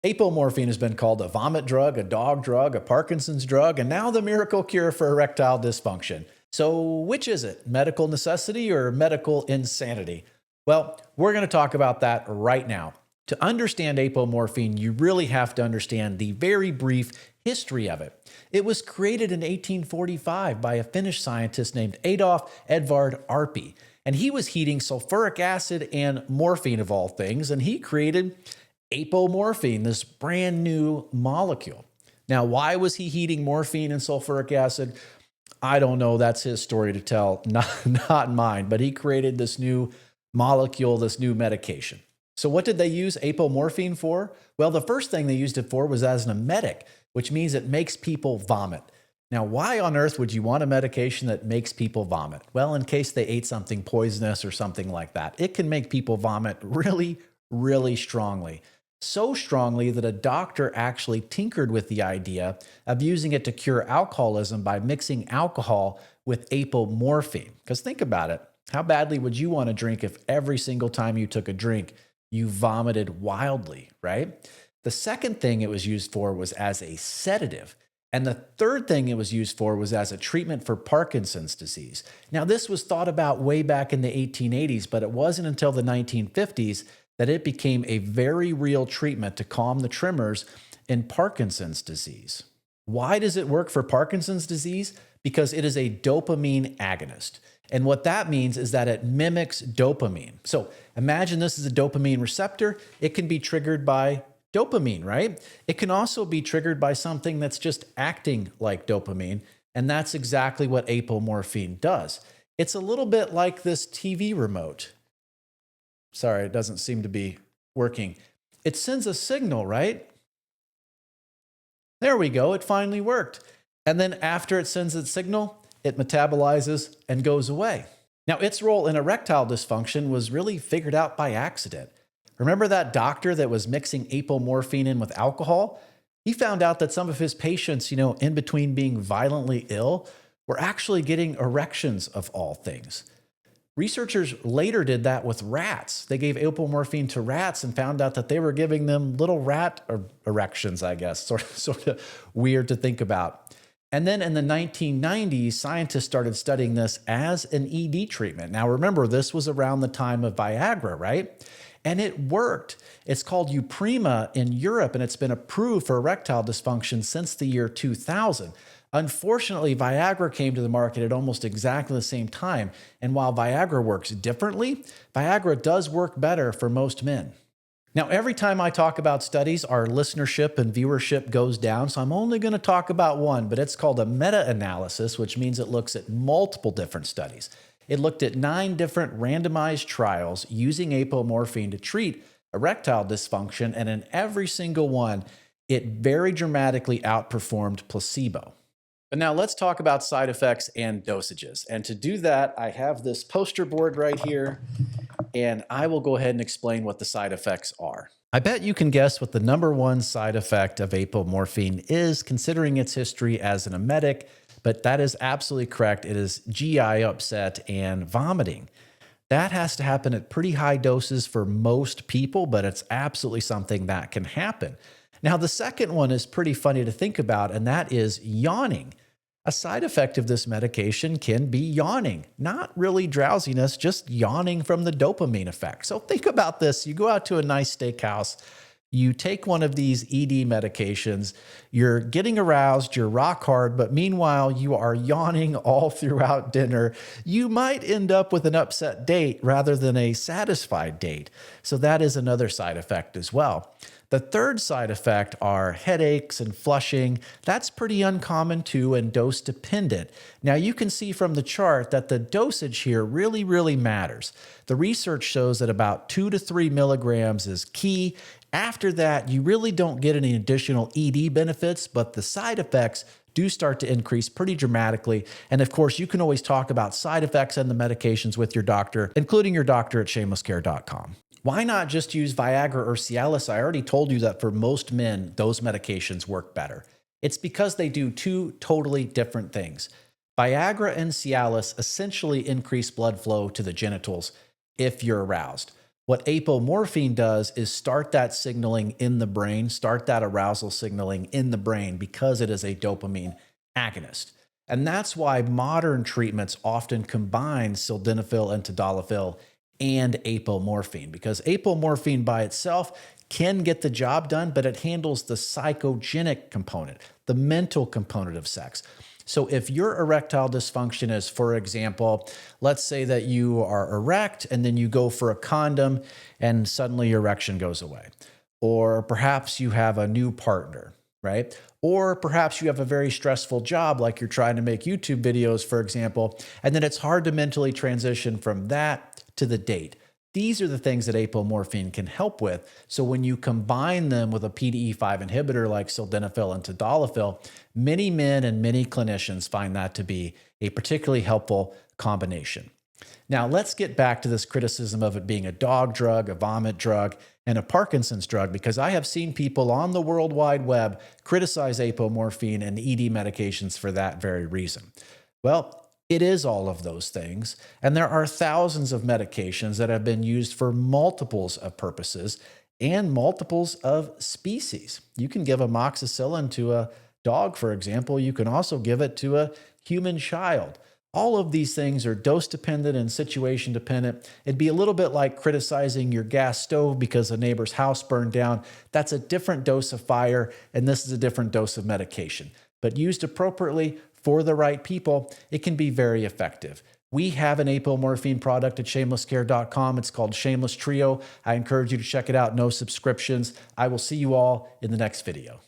Apomorphine has been called a vomit drug, a dog drug, a Parkinson's drug, and now the miracle cure for erectile dysfunction. So, which is it? Medical necessity or medical insanity? Well, we're going to talk about that right now. To understand apomorphine, you really have to understand the very brief history of it. It was created in 1845 by a Finnish scientist named Adolf Edvard Arpi, and he was heating sulfuric acid and morphine of all things, and he created apomorphine, this brand new molecule. Now, why was he heating morphine and sulfuric acid? I don't know. That's his story to tell, not mine. But he created this new molecule, this new medication. So what did they use apomorphine for? Well, the first thing they used it for was as an emetic, which means it makes people vomit. Now, why on earth would you want a medication that makes people vomit? Well, in case they ate something poisonous or something like that. It can make people vomit really, really strongly. So strongly that a doctor actually tinkered with the idea of using it to cure alcoholism by mixing alcohol with apomorphine. Because think about it. How badly would you want to drink if every single time you took a drink, you vomited wildly, right? The second thing it was used for was as a sedative. And the third thing it was used for was as a treatment for Parkinson's disease. Now, this was thought about way back in the 1880s, but it wasn't until the 1950s that it became a very real treatment to calm the tremors in Parkinson's disease. Why does it work for Parkinson's disease? Because it is a dopamine agonist. And what that means is that it mimics dopamine. So imagine this is a dopamine receptor. It can be triggered by dopamine, right? It can also be triggered by something that's just acting like dopamine. And that's exactly what apomorphine does. It's a little bit like this TV remote. Sorry, it doesn't seem to be working. It sends a signal, right? There we go. It finally worked. And then after it sends its signal, it metabolizes and goes away. Now, its role in erectile dysfunction was really figured out by accident. Remember that doctor that was mixing apomorphine in with alcohol? He found out that some of his patients, in between being violently ill, were actually getting erections of all things. Researchers later did that with rats. They gave apomorphine to rats and found out that they were giving them little rat erections, I guess. Sort of weird to think about. And then in the 1990s, scientists started studying this as an ED treatment. Now remember, this was around the time of Viagra, right? And it worked. It's called Uprima in Europe, and it's been approved for erectile dysfunction since the year 2000. Unfortunately, Viagra came to the market at almost exactly the same time. And while Viagra works differently, Viagra does work better for most men. Now, every time I talk about studies, our listenership and viewership goes down. So I'm only going to talk about one, but it's called a meta-analysis, which means it looks at multiple different studies. It looked at 9 different randomized trials using apomorphine to treat erectile dysfunction. And in every single one, it very dramatically outperformed placebo. But now let's talk about side effects and dosages. And to do that, I have this poster board right here, and I will go ahead and explain what the side effects are. I bet you can guess what the number one side effect of apomorphine is, considering its history as an emetic, but that is absolutely correct. It is GI upset and vomiting. That has to happen at pretty high doses for most people, but it's absolutely something that can happen. Now, the second one is pretty funny to think about, and that is yawning. A side effect of this medication can be yawning, not really drowsiness, just yawning from the dopamine effect. So think about this. You go out to a nice steakhouse, you take one of these ED medications, you're getting aroused, you're rock hard, but meanwhile, you are yawning all throughout dinner. You might end up with an upset date rather than a satisfied date. So that is another side effect as well. The third side effect are headaches and flushing. That's pretty uncommon too and dose dependent. Now you can see from the chart that the dosage here really matters. The research shows that about 2 to 3 milligrams is key. After that, you really don't get any additional ED benefits, but the side effects do start to increase pretty dramatically. And of course, you can always talk about side effects and the medications with your doctor, including your doctor at shamelesscare.com. Why not just use Viagra or Cialis? I already told you that for most men, those medications work better. It's because they do 2 totally different things. Viagra and Cialis essentially increase blood flow to the genitals if you're aroused, What apomorphine does is start that signaling in the brain, start that arousal signaling in the brain because it is a dopamine agonist. And that's why modern treatments often combine sildenafil and tadalafil and apomorphine, because apomorphine by itself can get the job done, but it handles the psychogenic component, the mental component of sex. So if your erectile dysfunction is, for example, let's say that you are erect and then you go for a condom and suddenly your erection goes away. Or perhaps you have a new partner, right? Or perhaps you have a very stressful job, like you're trying to make YouTube videos, for example, and then it's hard to mentally transition from that to the date. These are the things that apomorphine can help with. So when you combine them with a PDE5 inhibitor like sildenafil and tadalafil, many men and many clinicians find that to be a particularly helpful combination. Now let's get back to this criticism of it being a dog drug, a vomit drug, and a Parkinson's drug, because I have seen people on the World Wide Web criticize apomorphine and ED medications for that very reason. Well, it is all of those things, and there are thousands of medications that have been used for multiples of purposes and multiples of species. You can give amoxicillin to a dog, for example. You can also give it to a human child. All of these things are dose dependent and situation dependent. It'd be a little bit like criticizing your gas stove because a neighbor's house burned down. That's a different dose of fire, and this is a different dose of medication. But used appropriately for the right people, it can be very effective. We have an apomorphine product at shamelesscare.com. It's called Shameless Trio. I encourage you to check it out. No subscriptions. I will see you all in the next video.